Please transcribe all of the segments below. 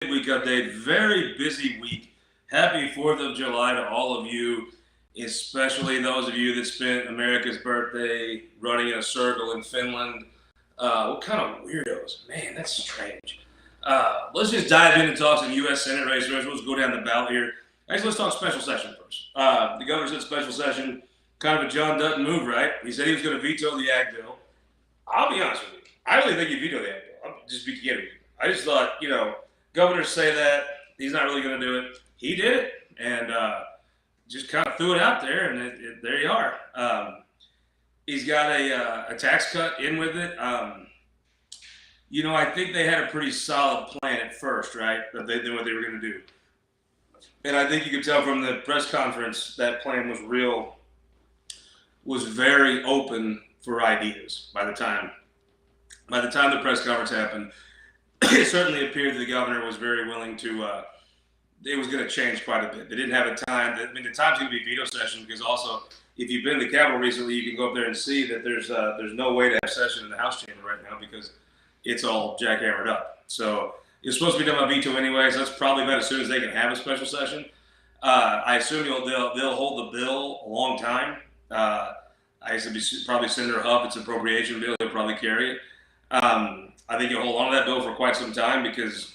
Midweek update. Very busy week. Happy 4th of July to all of you, especially those of you that spent America's birthday running in a circle in Finland. What kind of weirdos? Man, that's strange. Let's just dive in and talk some U.S. Senate race. Let's go down the ballot here. Actually, let's talk special session first. The governor said special session, kind of a John Dutton move, right? He said he was going to veto the ag bill. I'll be honest with you. I really think he vetoed the ag bill. I'll just be kidding. I just thought, governors say that he's not really going to do it. He did it, and just kind of threw it out there, and there you are. He's got a tax cut in with it. I think they had a pretty solid plan at first, right? That they knew what they were going to do. And I think you could tell from the press conference that plan was very open for ideas by the time the press conference happened. It certainly appeared that the governor was very willing to, it was going to change quite a bit. They didn't have a time. The time's going to be veto session because also, if you've been to the Capitol recently, you can go up there and see that there's no way to have session in the House chamber right now because it's all jackhammered up. So it's supposed to be done by veto anyway, so that's probably about as soon as they can have a special session. I assume they'll hold the bill a long time. I guess it'll be probably Senator Huff. It's an appropriation bill. He'll probably carry it. I think you'll hold on to that bill for quite some time because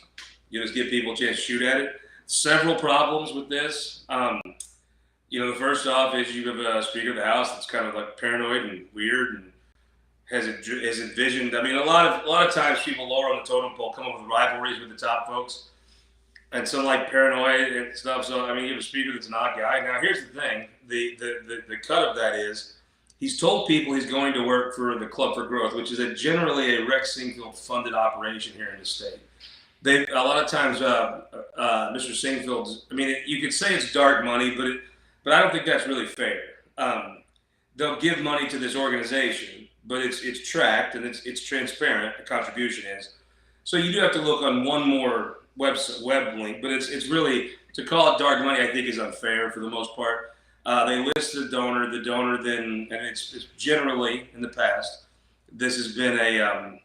you just give people a chance to shoot at it. Several problems with this. The first off is you have a Speaker of the House that's kind of like paranoid and weird and has envisioned. I mean, a lot of times people lower on the totem pole come up with rivalries with the top folks, and some like paranoid and stuff. So I mean, you have a Speaker that's an odd guy. Now here's the thing: the cut of that is he's told people he's going to work for the Club for Growth, which is generally a Rex Sinquefield funded operation here in the state. A lot of times, Mr. Sinquefield. I mean, you could say it's dark money, but I don't think that's really fair. They'll give money to this organization, but it's tracked and it's transparent. The contribution is. So you do have to look on one more web link, but it's really, to call it dark money, I think is unfair for the most part. They list the donor then, and it's generally in the past, this has been a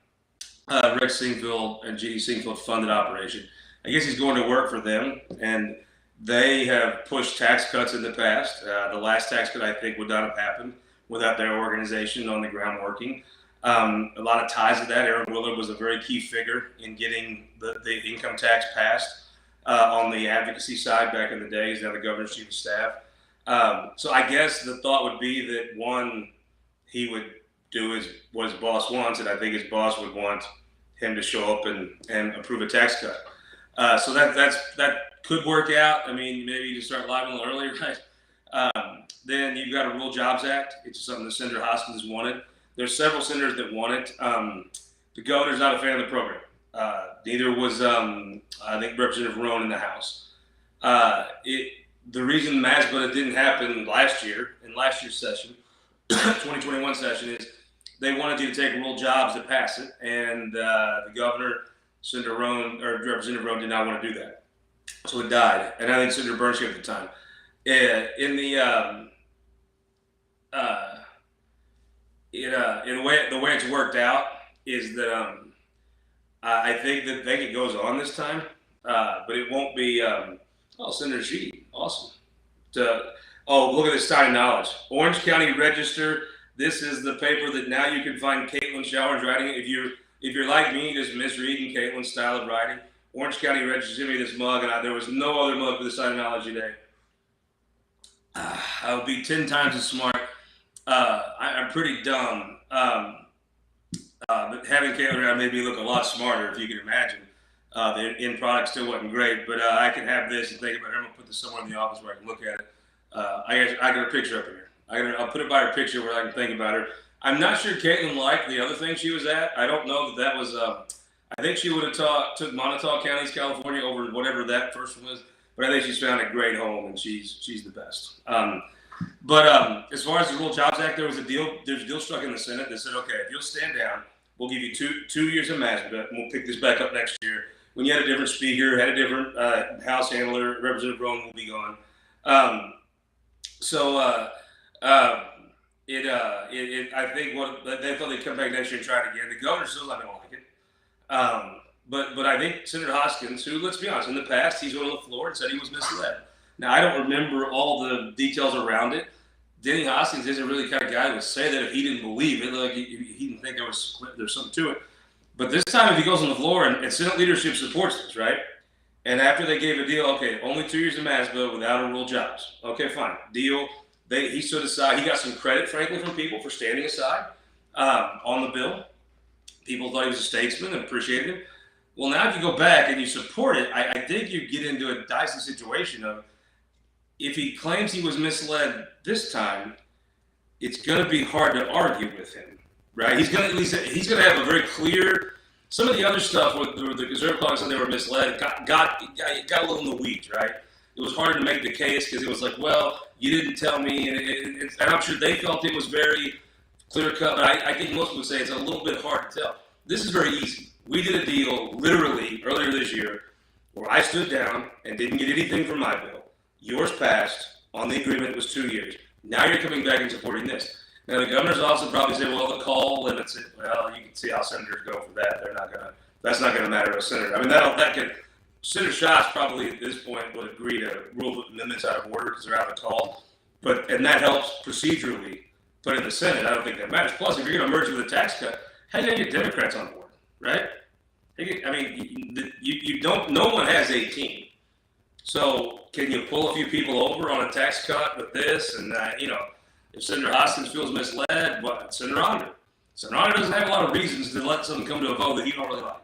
Rex Sinquefield and G.D. Sinquefield funded operation. I guess he's going to work for them, and they have pushed tax cuts in the past. The last tax cut, I think, would not have happened without their organization on the ground working. A lot of ties to that. Aaron Willard was a very key figure in getting the income tax passed on the advocacy side back in the day. He's now the governor's chief of staff. So I guess the thought would be that, one, he would do what his boss wants, and I think his boss would want him to show up and approve a tax cut. So that could work out. I mean, maybe you just start live a little earlier, right? Then you've got a Rural Jobs Act. It's something that Senator Hoskins wanted. There's several senators that want it. The governor's not a fan of the program. Neither was, I think, Representative Roan in the House. The reason MASBA didn't happen last year, in last year's session, 2021 session, is they wanted you to take rural jobs to pass it, and the governor, Senator Roan, or Representative Roan, did not want to do that. So it died, and I think Senator Bernstein at the time. In the way it's worked out is that I think that it goes on this time, but it won't be. Senator G, awesome. Look at this tiny knowledge. Orange County Register. This is the paper that now you can find Caitlin Showers writing it. If you're like me, just misreading Caitlin's style of writing. Orange County Register sent me this mug, and there was no other mug for this tiny knowledge today. I would be 10 times as smart. I'm pretty dumb. But having Caitlin around made me look a lot smarter, if you can imagine. The end product still wasn't great, but I can have this and think about it. I'm going to put this somewhere in the office where I can look at it. I got a picture up here. I'll put it by her picture where I can think about her. I'm not sure Caitlin liked the other thing she was at. I don't know that was, I think she would have took Montauk County, California over whatever that first one was, but I think she's found a great home and she's the best. But as far as the Rural Jobs Act, there's a deal struck in the Senate that said, okay, if you'll stand down, we'll give you two years of MASBA, and we'll pick this back up next year. When you had a different speaker, had a different House handler, Representative Roan will be gone. I think what they thought they'd come back next year and try it again. The governor's still not going to like it. But I think Senator Hoskins, who, let's be honest, in the past, he's went on the floor and said he was misled. Now, I don't remember all the details around it. Denny Hoskins isn't really the kind of guy who would say that if he didn't believe it, like he didn't think there's something to it. But this time, if he goes on the floor and Senate leadership supports this, right? And after they gave a deal, okay, only 2 years in Massachusetts without a real jobs. Okay, fine, deal. He stood aside. He got some credit, frankly, from people for standing aside on the bill. People thought he was a statesman and appreciated him. Well, now if you go back and you support it, I think you get into a dicey situation of if he claims he was misled this time, it's going to be hard to argue with him, right? He's going to have a very clear. Some of the other stuff with the conservative caucus and they were misled got a little in the weeds, right? It was hard to make the case because it was like, well, you didn't tell me, and I'm sure they felt it was very clear cut. But I think most would say it's a little bit hard to tell. This is very easy. We did a deal literally earlier this year where I stood down and didn't get anything from my bill. Yours passed on the agreement. It was 2 years. Now you're coming back and supporting this. Now the governor's office will probably say, well, the call limits it. Well, you can see how senators go for that. That's not gonna matter to a senator. I mean, Senator Schatz probably at this point would agree to rule the amendments out of order because they're out of the call. And that helps procedurally. But in the Senate, I don't think that matters. Plus, if you're going to merge with a tax cut, how are you going to get Democrats on board, right? I mean, you don't. No one has 18. So can you pull a few people over on a tax cut with this? And if Senator Hoskins feels misled, what? Senator Onder. Senator Onder doesn't have a lot of reasons to let something come to a vote that you don't really like.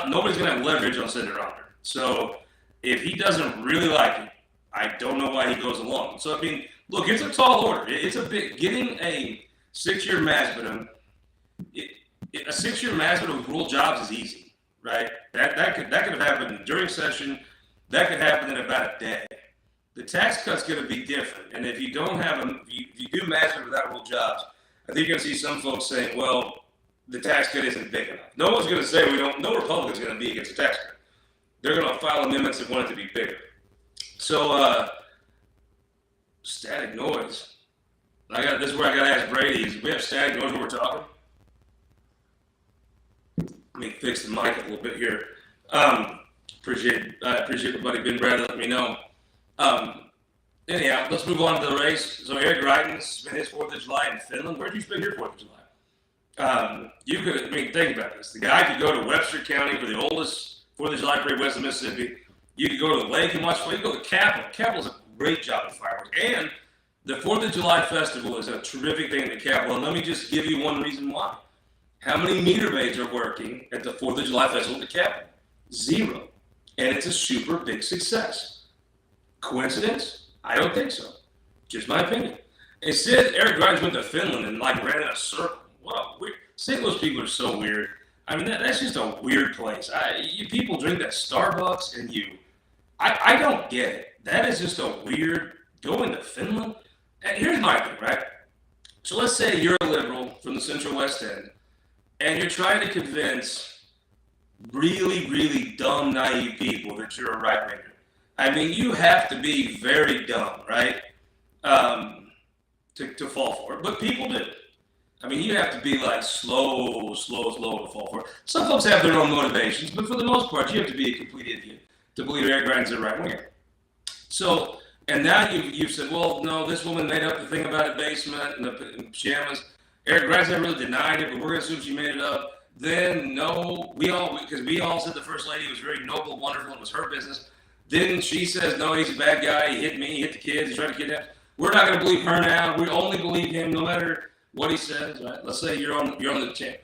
Nobody's going to have leverage on Senator Onder. So if he doesn't really like it, I don't know why he goes along. So I mean, look, it's a tall order. It's a big. Getting a 6-year Massachusetts, a 6-year Massachusetts with rural jobs is easy, right? That could have happened during session. That could happen in about a day. The tax cut's going to be different, and if you don't have them, if you do Massachusetts without rural jobs, I think you're going to see some folks saying, "Well, the tax cut isn't big enough." No one's going to say we don't. No Republican's going to be against the tax cut. They're going to file amendments that want it to be bigger. So, static noise. This is where I got to ask Brady. Do we have static noise when we're talking? Let me fix the mic a little bit here. Appreciate everybody, Ben Brad, letting me know. Anyhow, let's move on to the race. So Eric Greitens spent his 4th of July in Finland. Where'd you spend your 4th of July? Think about this. The guy could go to Webster County for the oldest 4th of July parade west of Mississippi. You could go to the lake and watch. You could go to Capitol. Capitol's a great job of fireworks. And the 4th of July festival is a terrific thing at the Capitol. And let me just give you one reason why. How many meter maids are working at the 4th of July festival at the Capitol? 0. And it's a super big success. Coincidence? I don't think so. Just my opinion. Instead, Eric Greitens went to Finland and ran in a circle. What a weird. St. Louis people are so weird. I mean, that's just a weird place. You people drink that Starbucks and I don't get it. That is just a weird, going to Finland. And here's my thing, right? So let's say you're a liberal from the Central West End, and you're trying to convince really, really dumb, naive people that you're a right-winger. I mean, you have to be very dumb, right, to fall for it. But people do. I mean, you have to be like slow to fall for it. Some folks have their own motivations, but for the most part, you have to be a complete idiot to believe Eric Greitens is a right-winger. So, and now you've said, well, no, this woman made up the thing about a basement and the pajamas. Eric Greitens never really denied it, but we're going to assume she made it up. Then, no, because we all said the First Lady was very noble, wonderful, it was her business. Then she says, no, he's a bad guy, he hit me, he hit the kids, he tried to kidnap. We're not going to believe her now. We only believe him no matter what he says, right? Let's say you're on the chain.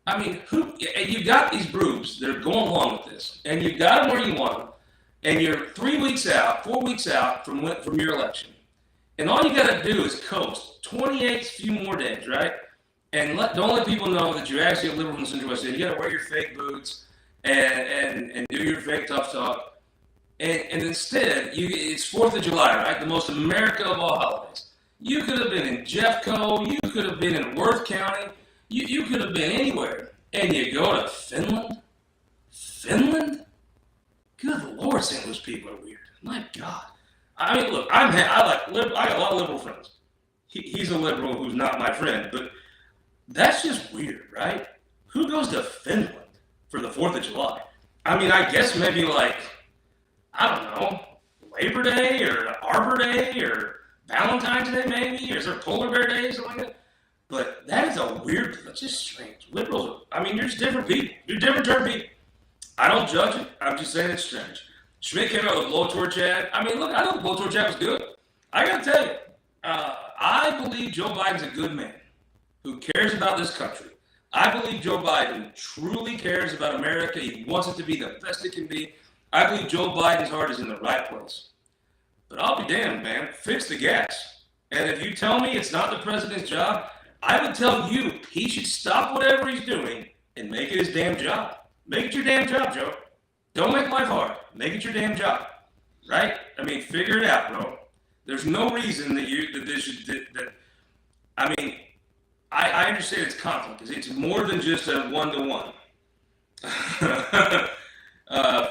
I mean, and you got these groups that are going along with this, and you got them where you want them, and you're 4 weeks out from your election. And all you got to do is coast 28 few more days, right? And don't let people know that you're actually a liberal in the Central West End. You got to wear your fake boots and do your fake tough talk. And instead, it's 4th of July, right? The most America of all holidays. You could have been in Jeffco. You could have been in Worth County. You could have been anywhere. And you go to Finland? Finland? Good Lord, St. Louis people are weird. My God. I mean, look, I got a lot of liberal friends. He's a liberal who's not my friend, but that's just weird, right? Who goes to Finland? for the 4th of July. I mean, I guess maybe like, I don't know, Labor Day or Arbor Day or Valentine's Day maybe, or is there Polar Bear Day or something like that? But that is a weird, that's just strange. Liberals, I mean, you're just different people. You're different term people. I don't judge it. I'm just saying it's strange. Schmidt came out with a blowtorch ad. I mean, look, I know the blowtorch ad was good. I got to tell you, I believe Joe Biden's a good man who cares about this country. I believe Joe Biden truly cares about America. He wants it to be the best it can be. I believe Joe Biden's heart is in the right place. But I'll be damned, man. Fix the gas. And if you tell me it's not the president's job, I would tell you he should stop whatever he's doing and make it his damn job. Make it your damn job, Joe. Don't make life hard. Make it your damn job. Right? I mean, figure it out, bro. There's no reason I mean, I understand it's conflict. It's more than just a one-to-one.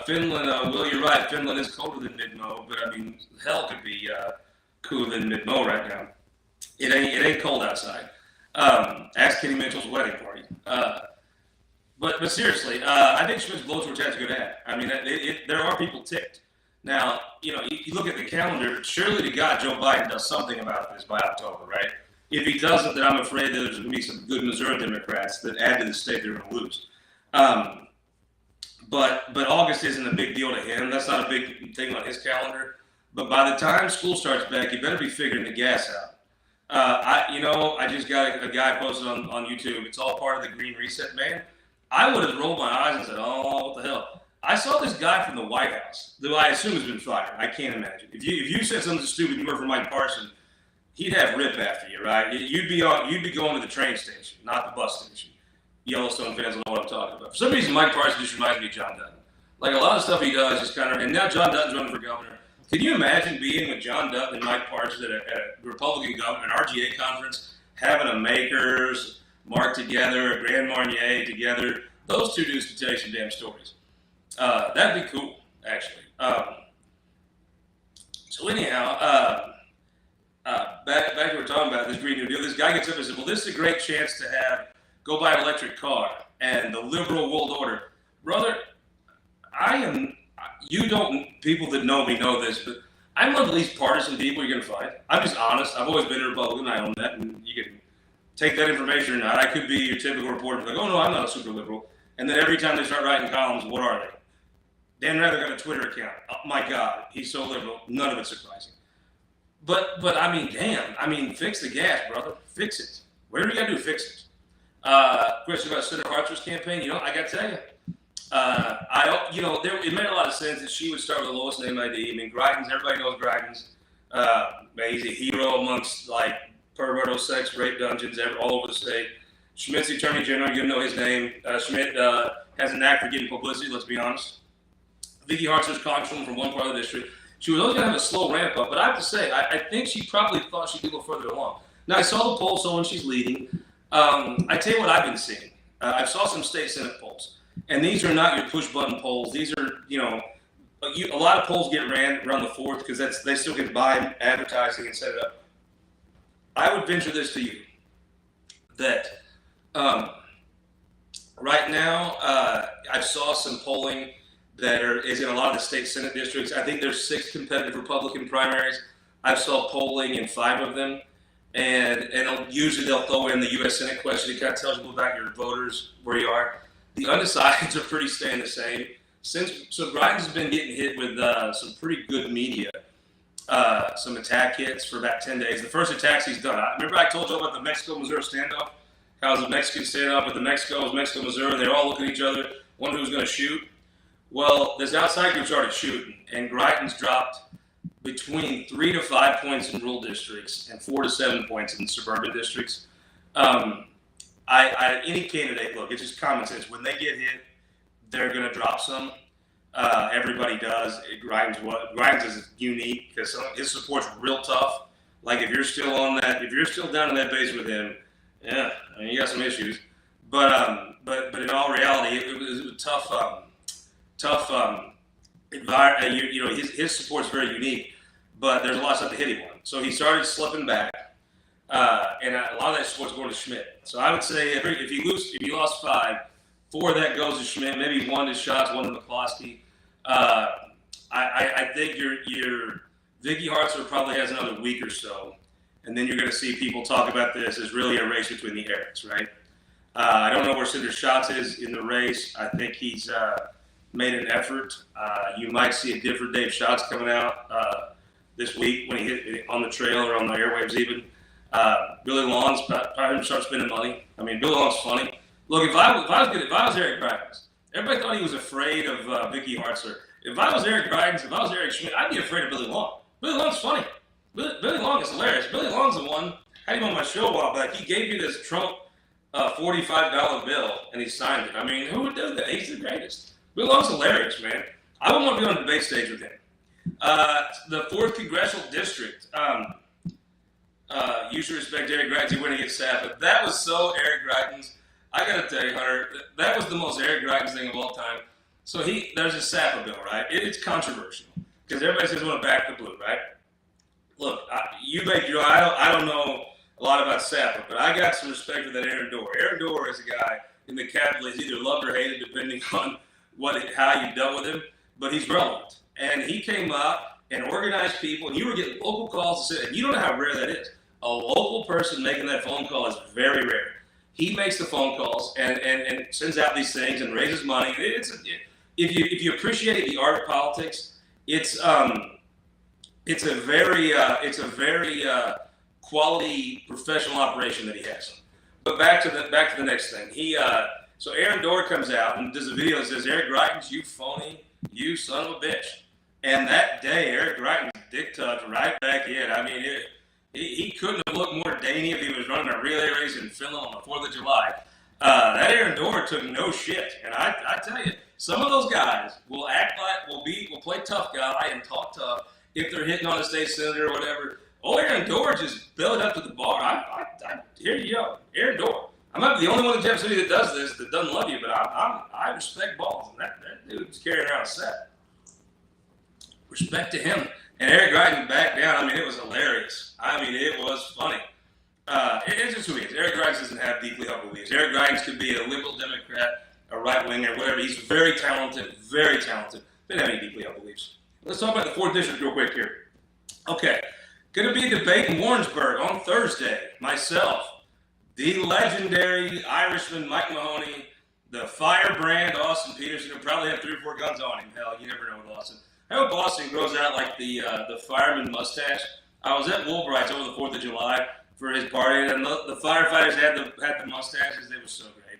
Finland, Will, you're right. Finland is colder than mid-Mo, but I mean, hell could be cooler than mid-Mo right now. It ain't cold outside. Ask Kenny Mitchell's wedding party. But seriously, I think Schmidt's blowtorch has a good ad. I mean, there are people ticked. Now, you look at the calendar. Surely to God, Joe Biden does something about this by October, right? If he doesn't, then I'm afraid that there's going to be some good Missouri Democrats that add to the state they're going to lose. But August isn't a big deal to him. That's not a big thing on his calendar. But by the time school starts back, you better be figuring the gas out. I just got a guy posted on YouTube. It's all part of the Green Reset, man. I would have rolled my eyes and said, oh, what the hell? I saw this guy from the White House, who I assume has been fired. I can't imagine. If you said something stupid, you were from Mike Parson, he'd have Rip after you, right? You'd be going to the train station, not the bus station. Yellowstone fans will know what I'm talking about. For some reason, Mike Parson just reminds me of John Dutton. Like a lot of stuff he does just kind of, and now John Dutton's running for governor. Can you imagine being with John Dutton and Mike Parson at a Republican government, an RGA conference, having a Makers, Mark together, a Grand Marnier together? Those two dudes could tell you some damn stories. That'd be cool, actually. So anyhow, back to what we're talking about, this Green New Deal. This guy gets up and says, well, this is a great chance to go buy an electric car and the liberal world order. Brother, people that know me know this, but I'm one of the least partisan people you're going to find. I'm just honest. I've always been a Republican. I own that, and you can take that information or not. I could be your typical reporter, like, oh, no, I'm not a super liberal. And then every time they start writing columns, what are they? Dan Rather got a Twitter account. Oh, my God, he's so liberal. None of it's surprising. But I mean, damn. I mean, fix the gas, brother. Fix it. Whatever you got to do, fix it. Question about Senator Hartzer's campaign. I got to tell you. It made a lot of sense that she would start with the lowest name ID. I mean, Greitens, everybody knows Greitens. He's a hero amongst, like, perverto, sex, rape dungeons all over the state. Schmidt's the Attorney General. You know his name. Schmidt has a knack for getting publicity, let's be honest. Vicky Hartzer's congresswoman from one part of the district. She was always going to have a slow ramp up, but I have to say, I think she probably thought she'd be a little further along. Now, I saw the poll, so when she's leading, I tell you what I've been seeing. I saw some state Senate polls, and these are not your push-button polls. These are, a lot of polls get ran around the 4th because they still can buy advertising and set it up. I would venture this to you, that right now I saw some polling that is in a lot of the state Senate districts. I think there's 6 competitive Republican primaries. I saw polling in 5 of them. And usually they'll throw in the U.S. Senate question. It kind of tells you about your voters, where you are. The undecideds are pretty staying the same. So Greitens has been getting hit with some pretty good media, some attack hits for about 10 days. The first attacks he's done. Remember I told you about the Mexico-Missouri standoff? How it was a Mexican standoff with the Mexico-Missouri, and they're all looking at each other, wondering who's going to shoot. Well, this outside group started shooting, and Greitens dropped between 3 to 5 points in rural districts and 4 to 7 points in suburban districts. Any candidate, look, it's just common sense. When they get hit, they're going to drop some. Everybody does. Greitens is unique because his support's real tough. Like if you're still down in that base with him, yeah, I mean, you got some issues. But in all reality, it was a tough environment. His support's very unique, but there's a lot of stuff to hit him on. So he started slipping back, and a lot of that support's going to Schmidt. So I would say if you lost 5, 4 of that goes to Schmidt, maybe 1 to Schatz, 1 to McCloskey. I think your Vicky Hartzler probably has another week or so, and then you're going to see people talk about this as really a race between the Erics, right? I don't know where Cinder Schatz is in the race. I think he's made an effort. You might see a different Dave Schatz coming out this week when he hit on the trail or on the airwaves even. Billy Long's probably going to start spending money. I mean, Billy Long's funny. Look, if I was Eric Greitens, everybody thought he was afraid of Vicky Hartzler. If I was Eric Greitens, if I was Eric Schmidt, I'd be afraid of Billy Long. Billy Long's funny. Billy Long is hilarious. Billy Long's the one. I had him on my show a while back. He gave you this Trump $45 bill and he signed it. I mean, who would do that? He's the greatest. Billy Long's hilarious, man. I would want to be on a debate stage with him. The 4th Congressional District. You should respect Eric Greitens winning against Sapp, but that was so Eric Greitens. I got to tell you, Hunter, that was the most Eric Greitens thing of all time. So there's a SAPA bill, right? It's controversial because everybody says want to back the blue, right? Look, I don't know a lot about SAPA, but I got some respect for that Aaron Dorr. Aaron Dorr is a guy in the Capitol is either loved or hated depending on how you dealt with him, but he's relevant. And he came up and organized people, and you were getting local calls to sit, and you don't know how rare that is. A local person making that phone call is very rare. He makes the phone calls and sends out these things and raises money. If you appreciate the art of politics, it's a very quality professional operation that he has. But back to the next thing. So Aaron Dorr comes out and does a video that says, Eric Greitens, you phony, you son of a bitch. And that day, Eric Greitens dick tucked right back in. I mean, he couldn't have looked more dainty if he was running a relay race in Finland on the 4th of July. That Aaron Dorr took no shit. And I tell you, some of those guys will act like, will play tough guy and talk tough if they're hitting on a state senator or whatever. Oh, Aaron Dorr just bellied up to the bar. Here you go, Aaron Dorr. I might be the only one in Jeff City that does this, that doesn't love you, but I respect balls. And that dude's carrying around a set. Respect to him. And Eric Greitens back down. I mean, it was hilarious. I mean, it was funny. It's just who he is. Eric Greitens doesn't have deeply held beliefs. Eric Greitens could be a liberal Democrat, a right-winger, whatever. He's very talented, very talented. Didn't have any deeply held beliefs. Let's talk about the 4th District real quick here. Okay. Going to be a debate in Warrensburg on Thursday. Myself, the legendary Irishman Mike Mahoney, the firebrand Austin Peterson, who probably have 3 or 4 guns on him. Hell, you never know with Austin. I hope Austin grows out like the fireman mustache. I was at Woolbright's over the 4th of July for his party, and the firefighters had the mustaches. They were so great.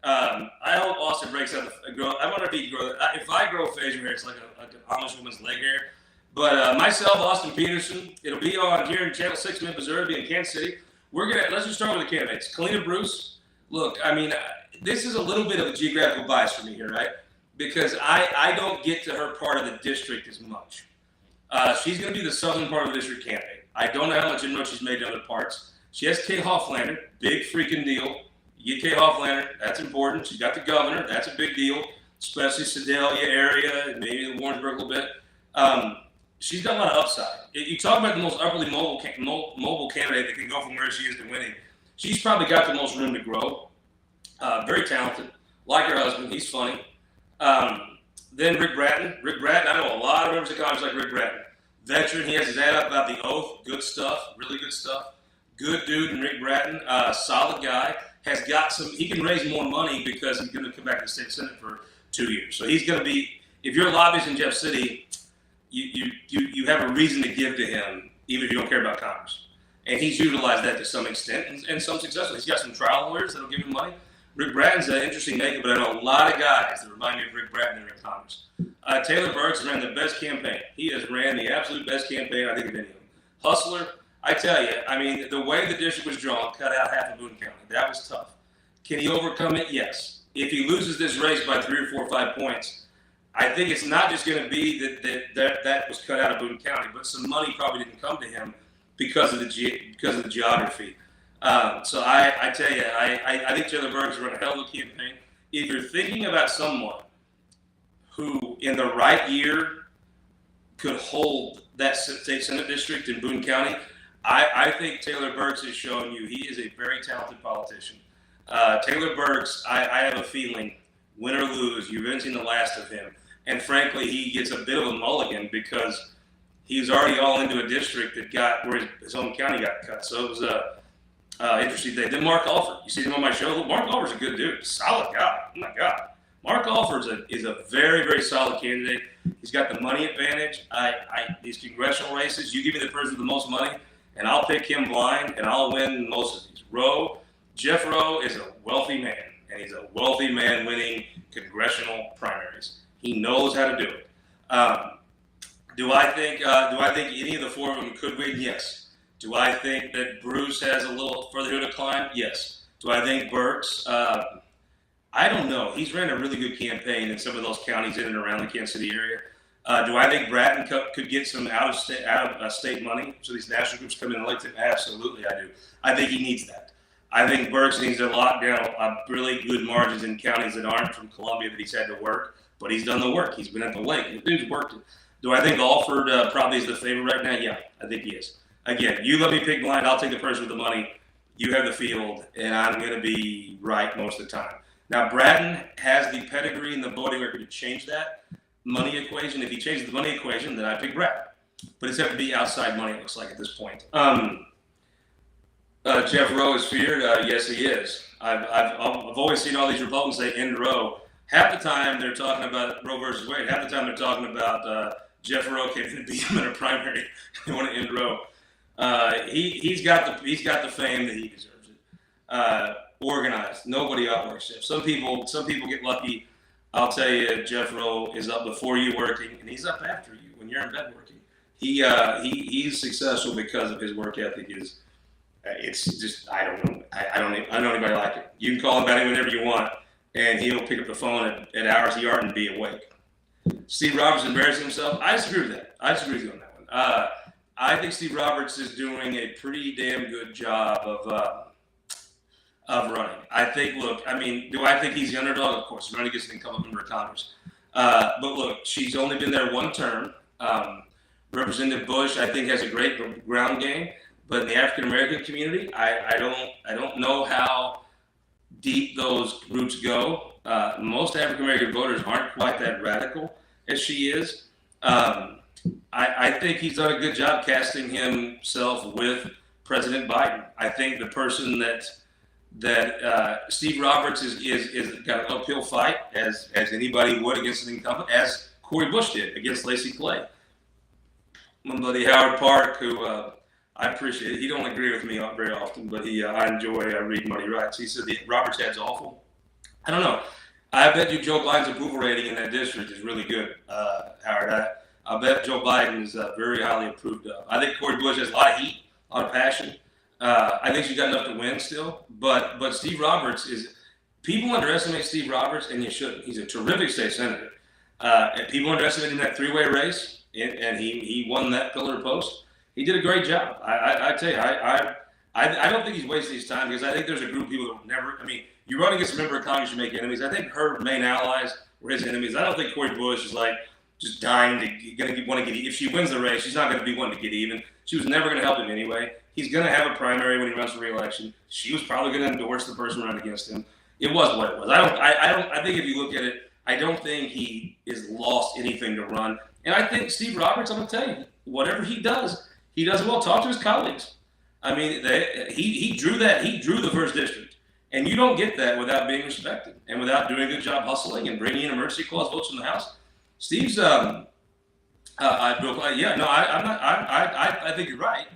I hope Austin breaks out I wonder if he grows. If I grow facial hair, it's like an Amish woman's leg hair. But myself, Austin Peterson, it'll be on here in Channel 6 in Missouri, it'll be in Kansas City. Let's just start with the candidates. Kalina Bruce. Look, I mean, this is a little bit of a geographical bias for me here, right? Because I don't get to her part of the district as much. She's going to be the southern part of the district candidate. I don't know how much inroad she's made in other parts. She has Kay Hofflander, big freaking deal. You get Kay Hofflander, that's important. She's got the governor, that's a big deal, especially Sedalia area, maybe the Warrensburg a little bit. She's got a lot of upside. You talk about the most upwardly mobile candidate that can go from where she is to winning. She's probably got the most room to grow. Very talented. Like her husband, he's funny. Then Rick Bratton. Rick Bratton, I know a lot of members of Congress like Rick Bratton. Veteran, he has his ad up about the oath. Good stuff, really good stuff. Good dude in Rick Bratton. Solid guy. Has got he can raise more money because he's going to come back to the state senate for 2 years. So he's going to be, if you're a lobbyist in Jeff City, you have a reason to give to him, even if you don't care about Congress. And he's utilized that to some extent and some successfully. He's got some trial lawyers that'll give him money. Rick Bratton's an interesting naked, but I know a lot of guys that remind me of Rick Bratton in Congress. Taylor Burks has ran the best campaign. He has ran the absolute best campaign, I think, of any of them. Hustler, I tell you, I mean, the way the district was drawn, cut out half of Boone County. That was tough. Can he overcome it? Yes. If he loses this race by 3 or 4 or 5 points, I think it's not just going to be that was cut out of Boone County, but some money probably didn't come to him because of the geography. So I tell you, I think Taylor Burks run a hell of a campaign. If you're thinking about someone who, in the right year, could hold that state senate district in Boone County, I think Taylor Burks has shown you he is a very talented politician. Taylor Burks, I have a feeling, win or lose, you've been seen the last of him. And frankly, he gets a bit of a mulligan because he's already all into a district that got where his own county got cut. So it was a interesting thing. Then Mark Alford, you see him on my show. Mark Alford's a good dude, solid guy. Oh my God, Mark Alford is a very, very solid candidate. He's got the money advantage. These congressional races, you give me the person with the most money, and I'll pick him blind, and I'll win most of these. Jeff Rowe is a wealthy man, and he's a wealthy man winning congressional primaries. He knows how to do it. Do I think any of the four of them could win? Yes. Do I think that Bruce has a little further hill to climb? Yes. Do I think Burks? I don't know. He's ran a really good campaign in some of those counties in and around the Kansas City area. Do I think Bratton could get some out of state money so these national groups come in and elect him? Absolutely, I do. I think he needs that. I think Burks needs to lock down really good margins in counties that aren't from Columbia that he's had to work, but he's done the work. He's been at the lake. The dude's worked it. Do I think Alford probably is the favorite right now? Yeah, I think he is. Again, you let me pick blind. I'll take the person with the money. You have the field, and I'm going to be right most of the time. Now, Bratton has the pedigree and the voting record to change that money equation. If he changes the money equation, then I pick Bratton. But it's have to be outside money, it looks like, at this point. Jeff Rowe is feared. Yes, he is. I've always seen all these Republicans say end Roe. Half the time they're talking about Roe versus Wade. Half the time they're talking about Jeff Rowe can't beat him in a primary. They want to end Roe. He's got the fame that he deserves it. Organized. Nobody outworks Jeff. Some people get lucky. I'll tell you, Jeff Rowe is up before you working, and he's up after you when you're in bed working. He's successful because of his work ethic. It's just I don't know anybody like it. You can call him about it whenever you want, and he'll pick up the phone at hours he aren't and be awake. Steve Roberts embarrassing himself. I disagree with that. I disagree with you on that one. I think Steve Roberts is doing a pretty damn good job of running. I think. Look, I mean, do I think he's the underdog? Of course, he's running against an incumbent member of Congress. But look, she's only been there one term. Representative Bush, I think, has a great ground game. But in the African American community, I don't know how deep those roots go. Most African American voters aren't quite that radical as she is. I think he's done a good job casting himself with President Biden. I think the person that Steve Roberts is got an uphill fight as anybody would against an incumbent, as Cori Bush did against Lacey Clay. My buddy Howard Park, who I appreciate it. He don't agree with me very often, but I enjoy reading what he writes. He said the Roberts ad's awful. I don't know. I bet you Joe Biden's approval rating in that district is really good, Howard. I bet Joe Biden is very highly approved of. I think Cori Bush has a lot of heat, a lot of passion. I think she's got enough to win still. But Steve Roberts is – people underestimate Steve Roberts, and you shouldn't. He's a terrific state senator. And people underestimate him in that three-way race, and he won that pillar post. He did a great job. I tell you, I don't think he's wasting his time because I think there's a group of people that will never – I mean, you run against a member of Congress, you make enemies. I think her main allies were his enemies. I don't think Cori Bush is like just dying to want to get – if she wins the race, she's not going to be one to get even. She was never going to help him anyway. He's going to have a primary when he runs for re-election. She was probably going to endorse the person running against him. It was what it was. I think if you look at it, I don't think he has lost anything to run. And I think Steve Roberts, I'm going to tell you, whatever he does well. Talk to his colleagues. I mean, he drew the first district. And you don't get that without being respected and without doing a good job hustling and bringing in emergency clause votes from the House. Steve's, I'm not. I think you're right.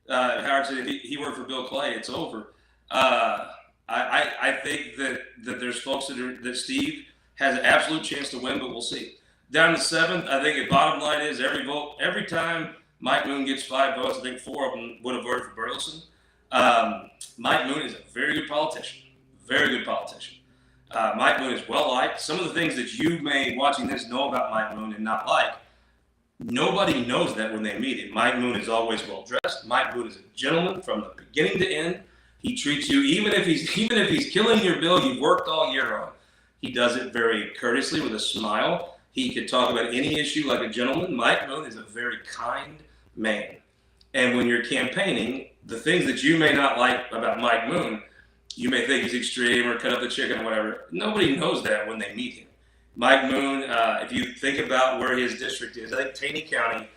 Howard said if he worked for Bill Clay, it's over. I think that there's folks that Steve has an absolute chance to win, but we'll see. Down to seventh, I think the bottom line is every time Mike Moon gets 5 votes, I think 4 of them would have voted for Burleson. Mike Moon is a very good politician. Very good politician. Mike Moon is well liked. Some of the things that you may, watching this, know about Mike Moon and not like, nobody knows that when they meet him. Mike Moon is always well dressed. Mike Moon is a gentleman from the beginning to end. He treats you, even if he's killing your bill you've worked all year on, he does it very courteously with a smile. He could talk about any issue like a gentleman. Mike Moon is a very kind man. And when you're campaigning, the things that you may not like about Mike Moon, you may think he's extreme or cut up the chicken or whatever. Nobody knows that when they meet him. Mike Moon, if you think about where his district is, I think Taney County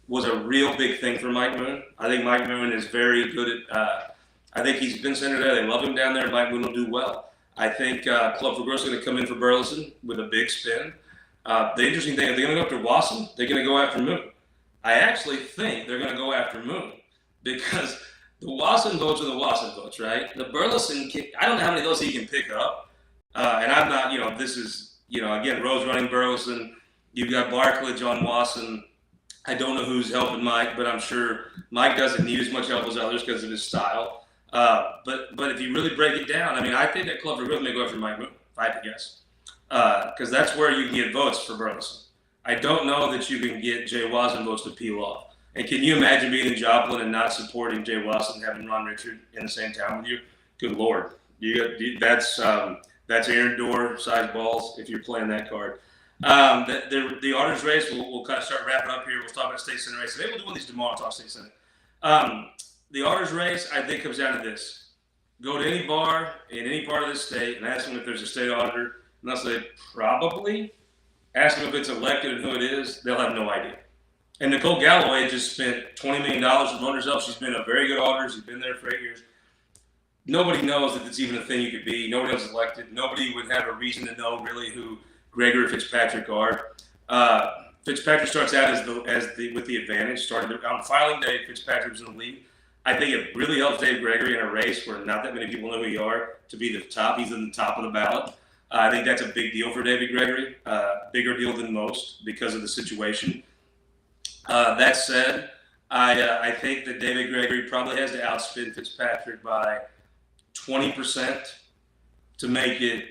was a real big thing for Mike Moon. I think Mike Moon is very good at, I think he's been senator there. They love him down there, and Mike Moon will do well. I think Club for Growth is going to come in for Burleson with a big spin. The interesting thing, if they're going to go after Wasson, they're going to go after Moon. I actually think they're going to go after Moon because the Wasson votes are the Wasson votes, right? The Burleson, I don't know how many of those he can pick up. And I'm not, this is, again, Rose running Burleson. You've got Barclay on Wasson. I don't know who's helping Mike, but I'm sure Mike doesn't need as much help as others because of his style. But if you really break it down, I think that Club for Growth may go after Mike Moon, if I had to guess. Because that's where you can get votes for Burleson. I don't know that you can get Jay Wasson votes to peel off. And can you imagine being in Joplin and not supporting Jay Wasson and having Ron Richard in the same town with you? Good Lord. That's Aaron Dorr size balls if you're playing that card. The honors race, we'll kind of start wrapping up here. We'll talk about state senate race. Maybe we'll do one of these tomorrow, talk state senate. The honors race, I think, comes down to this. Go to any bar in any part of the state and ask them if there's a state auditor. And they'll say, probably. Ask them if it's elected and who it is. They'll have no idea. And Nicole Galloway just spent $20 million on herself. She's been a very good auditor. She's been there for 8 years. Nobody knows that it's even a thing you could be. Nobody else is elected. Nobody would have a reason to know really who Gregory or Fitzpatrick are. Fitzpatrick starts out with the advantage. Started on filing day, Fitzpatrick was in the lead. I think it really helps Dave Gregory in a race where not that many people know who you are to be the top. He's in the top of the ballot. I think that's a big deal for David Gregory, bigger deal than most because of the situation. That said, I think that David Gregory probably has to outspin Fitzpatrick by 20% to make it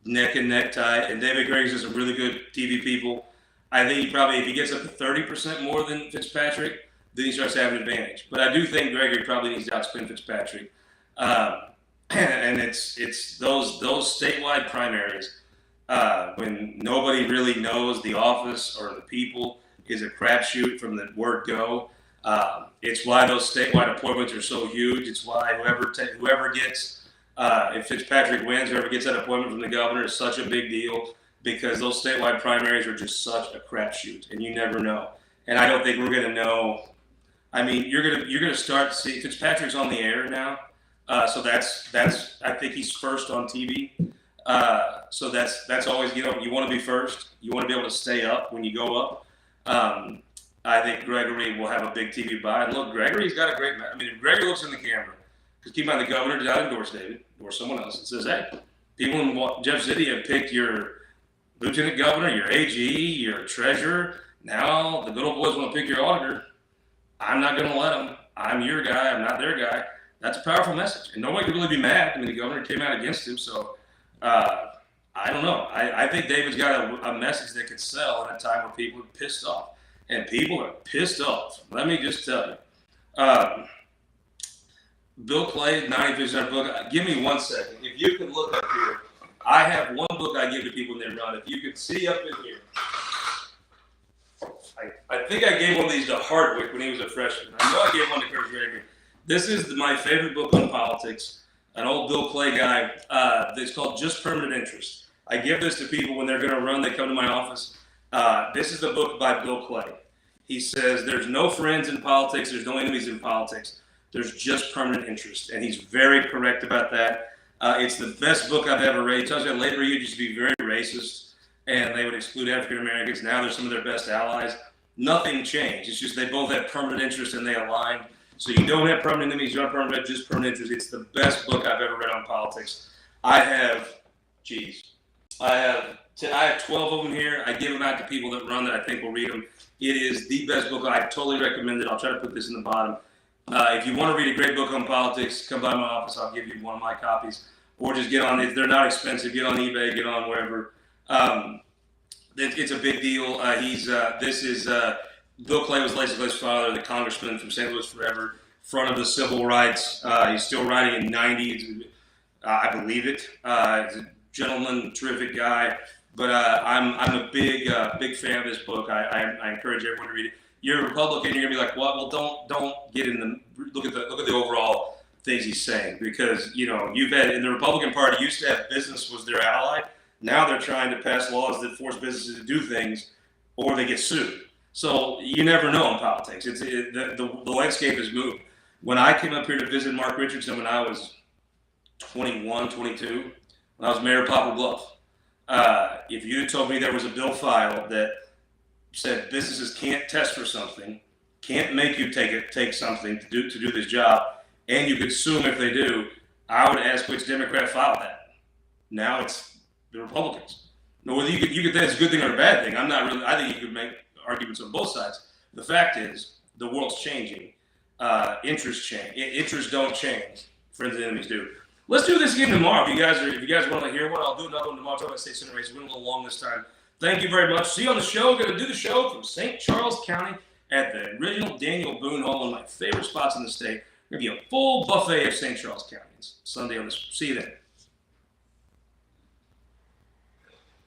neck and neck tie. And David Gregory's just some really good TV people. I think if he gets up to 30% more than Fitzpatrick, then he starts having an advantage. But I do think Gregory probably needs to outspin Fitzpatrick. And it's those statewide primaries when nobody really knows the office or the people is a crapshoot from the word go. It's why those statewide appointments are so huge. It's why whoever gets, if Fitzpatrick wins, whoever gets that appointment from the governor is such a big deal because those statewide primaries are just such a crapshoot, and you never know. And I don't think we're going to know. You're gonna start to see Fitzpatrick's on the air now. So that's I think he's first on TV. So that's always, you want to be first. You want to be able to stay up when you go up. I think Gregory will have a big TV buy. And look, Gregory's got a great, if Gregory looks in the camera, because keep in mind the governor did not endorse David or someone else and says, hey, people in Jeff City have picked your lieutenant governor, your AG, your treasurer. Now the good old boys want to pick your auditor. I'm not going to let them. I'm your guy. I'm not their guy. That's a powerful message. And nobody could really be mad. The governor came out against him. So I don't know. I think David's got a message that could sell in a time where people are pissed off. And people are pissed off. Let me just tell you. Bill Clay, 95% book. Give me 1 second. If you could look up here, I have one book I give to people when they run. If you could see up in here. I think I gave one of these to Hardwick when he was a freshman. I know I gave one to Kurt Gregory. This is my favorite book on politics, an old Bill Clay guy. It's called Just Permanent Interest. I give this to people when they're going to run. They come to my office. This is the book by Bill Clay. He says there's no friends in politics. There's no enemies in politics. There's just permanent interest. And he's very correct about that. It's the best book I've ever read. He tells you that labor used to be very racist, and they would exclude African Americans. Now they're some of their best allies. Nothing changed. It's just they both have permanent interest and they aligned. So you don't have permanent enemies, you don't have permanent, just permanent interest. It's the best book I've ever read on politics. I have 12 of them here. I give them out to people that run that I think will read them. It is the best book. I totally recommend it. I'll try to put this in the bottom. If you want to read a great book on politics, come by my office. I'll give you one of my copies. Or just get on, if they're not expensive, get on eBay, get on wherever. It's a big deal. Bill Clay was Lacy Clay's father, the congressman from St. Louis forever, front of the civil rights. He's still writing in 90. I believe it. He's a gentleman, terrific guy. But I'm a big fan of this book. I encourage everyone to read it. You're a Republican, you're gonna be like, what? Well, don't get in the look at the overall things he's saying, because you've had, in the Republican Party used to have business was their ally. Now they're trying to pass laws that force businesses to do things, or they get sued. So you never know in politics. The landscape has moved. When I came up here to visit Mark Richardson when I was 21, 22, when I was mayor of Poplar Bluff, if you had told me there was a bill filed that said businesses can't test for something, can't make you take something to do this job, and you could sue them if they do, I would ask which Democrat filed that. Now it's the Republicans. Now, whether you could think it's a good thing or a bad thing, I'm not really. I think you could make arguments on both sides. The fact is, the world's changing. Interests change. Interests don't change. Friends and enemies do. Let's do this again tomorrow. If you guys want to hear one, I'll do another one tomorrow. Talk about state senate race. We went a little long this time. Thank you very much. See you on the show. Going to do the show from St. Charles County at the original Daniel Boone Hall, one of my favorite spots in the state. We're going to be a full buffet of St. Charles County. It's Sunday on the. See you then.